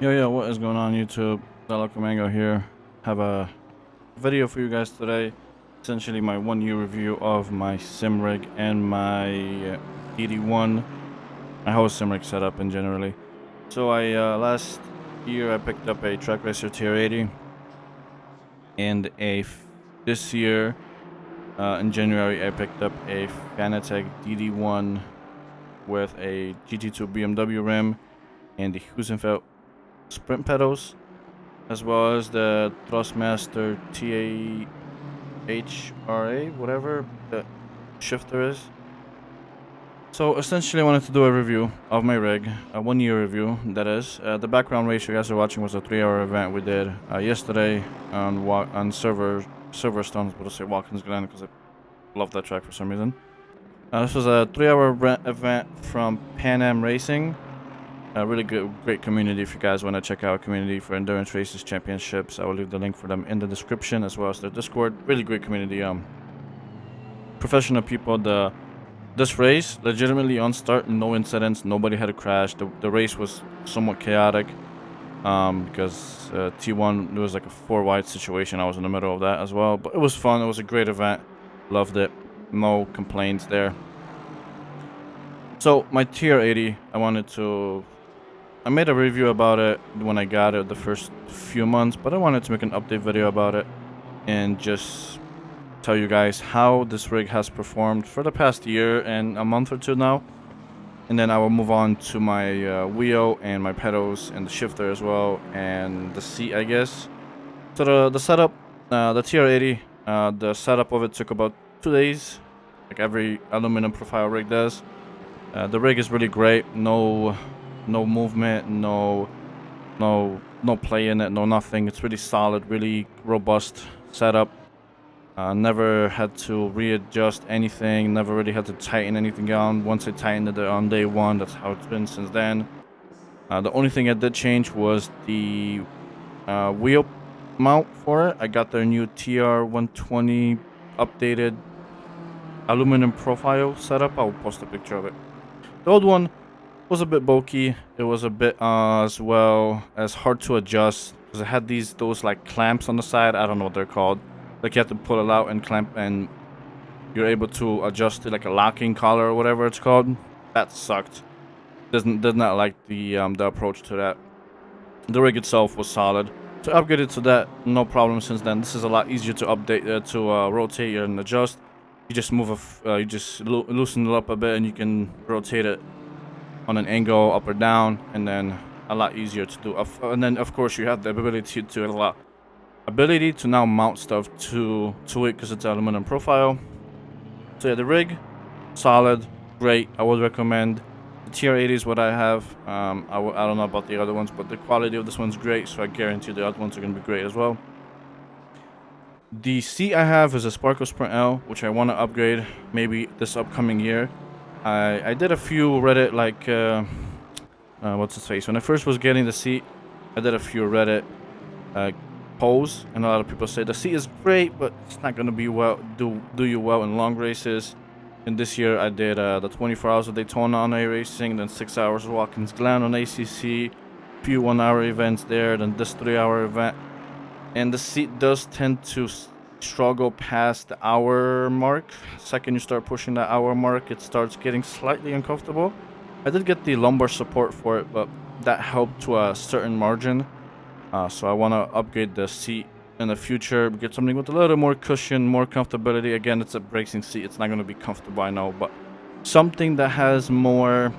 Yo, what is going on YouTube? Mango here. Have a video for you guys today. Essentially my 1 year review of my sim rig and my DD1, my whole sim rig setup in generally. So last year I picked up a Trakracer Tr80 and this year in January I picked up a Fanatec DD1 with a GT2 BMW rim and the HEUSINKVELD sprint pedals, as well as the THRUSTMASTER THRA, whatever the shifter is. So essentially I wanted to do a review of my rig, a 1 year review that is. The background race you guys are watching was a 3-hour event we did yesterday on Silverstone. I was about to say Watkins Glen because I love that track for some reason. This was a 3-hour event from Pan Am Racing. A really great community if you guys want to check out a community for endurance races, championships. I will leave the link for them in the description as well as their Discord. Really great community. Professional people. This race legitimately on start, no incidents, nobody had a crash. The race was somewhat chaotic because T1 there was like a 4 wide situation. I was in the middle of that as well, but it was fun. It was a great event. Loved it. No complaints there. So my TR80, I made a review about it when I got it the first few months, but I wanted to make an update video about it and just tell you guys how this rig has performed for the past year and a month or two now. And then I will move on to my wheel and my pedals and the shifter as well and the seat, I guess. So the setup, the TR80, the setup of it took about 2 days, like every aluminum profile rig does. The rig is really great. No movement, no play in it, no nothing. It's really solid, really robust setup. Never had to readjust anything, never really had to tighten anything down. Once I tightened it on day one, that's how it's been since then. The only thing I did change was the wheel mount for it. I got their new TR120 updated aluminum profile setup. I'll post a picture of it. The old one was a bit bulky. It was a bit as well as hard to adjust because it had those like clamps on the side. I don't know what they're called. Like you have to pull it out and clamp, and you're able to adjust it like a locking collar or whatever it's called. That sucked. Does not like the approach to that. The rig itself was solid. So I upgraded to that, no problem since then. This is a lot easier to update rotate and adjust. You just you just loosen it up a bit, and you can rotate it on an angle up or down, and then a lot easier to do. And then of course you have the ability to now mount stuff to it because it's aluminum profile. So yeah, the rig, solid, great. I would recommend. The TR80 is what I have. I don't know about the other ones, but the quality of this one's great, so I guarantee the other ones are going to be great as well. The seat I have is a SPARCO Sprint L, which I want to upgrade maybe this upcoming year. I did a few Reddit, like, what's his face? When I first was getting the seat, I did a few Reddit polls, and a lot of people say the seat is great, but it's not going to be do you well in long races. And this year I did the 24 hours of Daytona on A Racing, then 6 hours of Watkins Glen on ACC, few 1-hour events there, then this 3-hour event. And the seat does tend to struggle past the hour mark. Second you start pushing that hour mark, it starts getting slightly uncomfortable. I did get the lumbar support for it, but that helped to a certain margin. So I want to upgrade the seat in the future, get something with a little more cushion, more comfortability. Again, it's a racing seat, it's not going to be comfortable, I know, but something that has more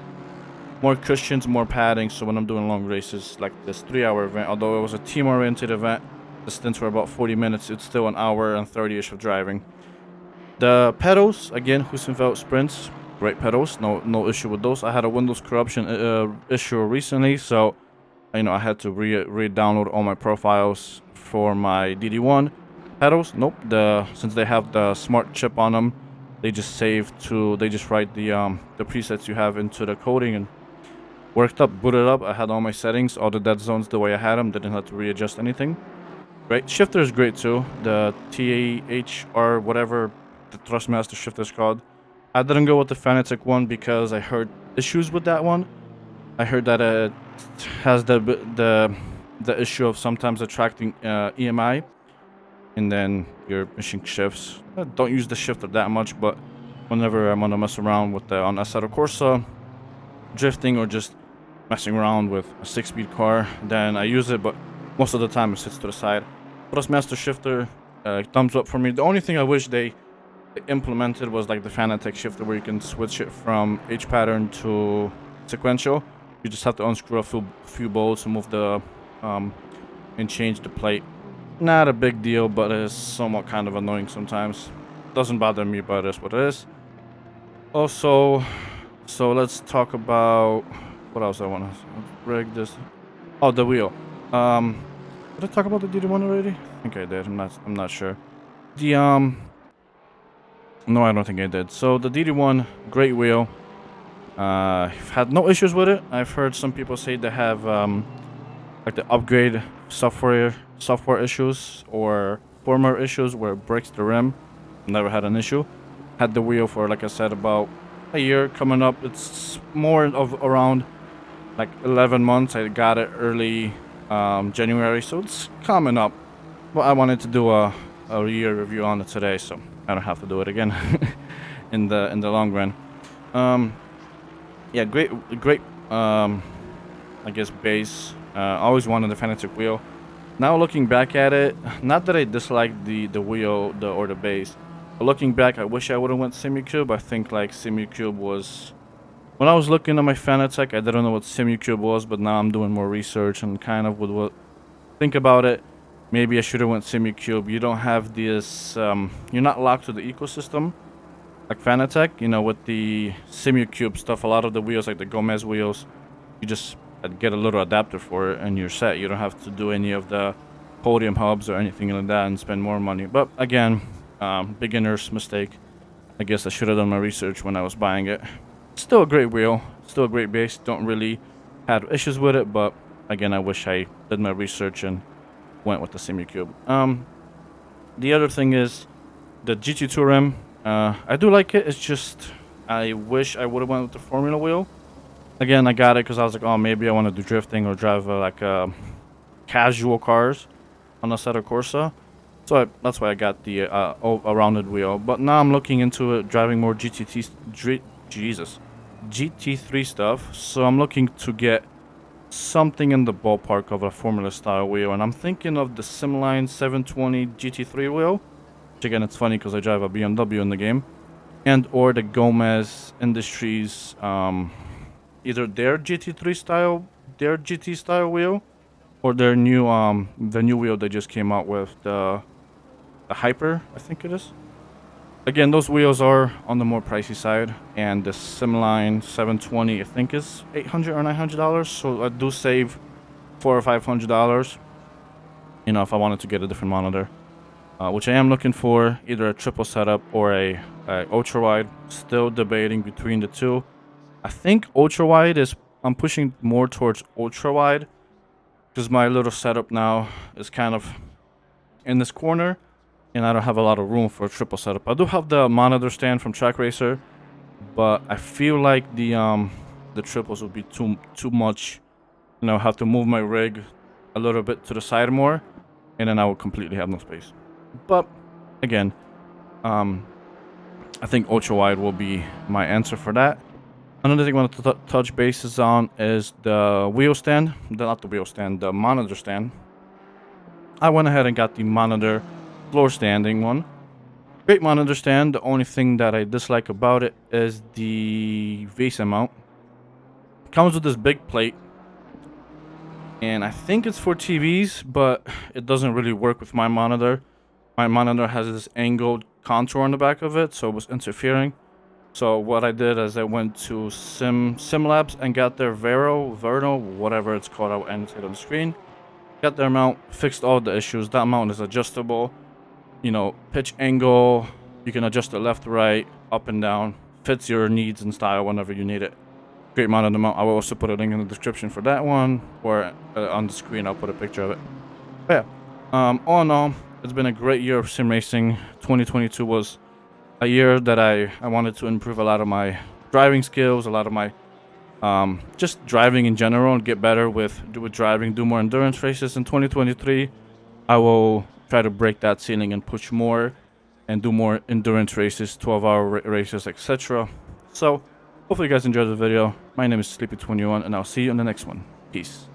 cushions, more padding, so when I'm doing long races like this 3-hour event, although it was a team oriented event, the stints were about 40 minutes, it's still an hour and 30ish of driving. The pedals, again, HEUSINKVELD sprints, great pedals, no issue with those. I had a Windows corruption issue recently, so I had to re-download all my profiles for my DD1 pedals. Nope, since they have the smart chip on them, they just write the presets you have into the coding and booted up. I had all my settings, all the dead zones the way I had them, didn't have to readjust anything. Great. Shifter is great too. The THR, whatever the Thrustmaster shifter is called. I didn't go with the Fanatec one because I heard issues with that one. I heard that it has the issue of sometimes attracting EMI, and then your machine shifts. I don't use the shifter that much, but whenever I'm gonna mess around with the on Assetto Corsa, drifting or just messing around with a 6-speed car, then I use it, but most of the time it sits to the side. THRUSTMASTER shifter, thumbs up for me. The only thing I wish they implemented was like the Fanatec shifter, where you can switch it from H pattern to sequential. You just have to unscrew a few bolts and move the and change the plate. Not a big deal, but it is somewhat kind of annoying sometimes. Doesn't bother me, but it is what it is. Also, so let's talk about what else I want to rig this. Oh, the wheel. Did I talk about the DD1 already? I think I did. I'm not sure. The no, I don't think I did. So the DD1, great wheel. I've had no issues with it. I've heard some people say they have like the upgrade software issues or firmware issues where it breaks the rim. Never had an issue. Had the wheel for, like I said, about a year coming up. It's more of around like 11 months. I got it early January, so it's coming up. But I wanted to do a year review on it today, so I don't have to do it again in the long run. Yeah, great I guess base. Always wanted the Fanatec wheel. Now looking back at it, not that I dislike the wheel or the base, but looking back, I wish I would have went semi-cube. I think like semi-cube was, when I was looking at my Fanatec, I didn't know what semi-cube was, but now I'm doing more research and kind of would think about it. Maybe I should have went semi-cube. You don't have this, you're not locked to the ecosystem like Fanatec. You know, with the semi-cube stuff, a lot of the wheels, like the Gomez wheels, you just get a little adapter for it and you're set. You don't have to do any of the podium hubs or anything like that and spend more money. But again, beginner's mistake. I guess I should have done my research when I was buying it. Still a great wheel, still a great base. Don't really have issues with it, but again, I wish I did my research and went with the semi-cube. The other thing is the GT2 rim. I do like it. It's just I wish I would have went with the Formula wheel. Again, I got it because I was like, oh, maybe I want to do drifting or drive like casual cars on Assetto Corsa. So that's why I got the a rounded wheel. But now I'm looking into it, driving more GT3 stuff. So I'm looking to get something in the ballpark of a Formula style wheel, and I'm thinking of the Simline 720 GT3 wheel. Which again, it's funny because I drive a BMW in the game, and or the Gomez Industries, either their GT3 style, their GT style wheel, or their new the new wheel they just came out with, the Hyper, I think it is. Again, those wheels are on the more pricey side, and the Simline 720 I think is $800 or $900. So I do save $400 or $500. You know, if I wanted to get a different monitor, which I am looking for, either a triple setup or a ultra wide. Still debating between the two. I think ultra wide is, I'm pushing more towards ultra wide because my little setup now is kind of in this corner, and I don't have a lot of room for a triple setup. I do have the monitor stand from Trakracer, but I feel like the triples would be too much. You know, have to move my rig a little bit to the side more, and then I would completely have no space. But again, I think ultra wide will be my answer for that. Another thing I want to touch bases on is the wheel stand. Not the wheel stand, the monitor stand. I went ahead and got the monitor floor standing one. Great monitor stand. The only thing that I dislike about it is the VESA mount. Comes with this big plate, and I think it's for TVs, but it doesn't really work with my monitor. My monitor has this angled contour on the back of it, so it was interfering. So what I did is I went to SimLabs and got their Verno, whatever it's called, I'll annotate on the screen. Got their mount, fixed all the issues. That mount is adjustable. You know, pitch angle, you can adjust it left, right, up and down. Fits your needs and style whenever you need it. Great mount on the mount. I will also put a link in the description for that one, or on the screen I'll put a picture of it. But yeah, all in all, it's been a great year of sim racing. 2022 was a year that I wanted to improve a lot of my driving skills, a lot of my just driving in general, and get better with driving, do more endurance races in 2023. I will try to break that ceiling and push more and do more endurance races, 12-hour races, etc. So hopefully you guys enjoyed the video. My name is Sleepy21, and I'll see you in the next one. Peace.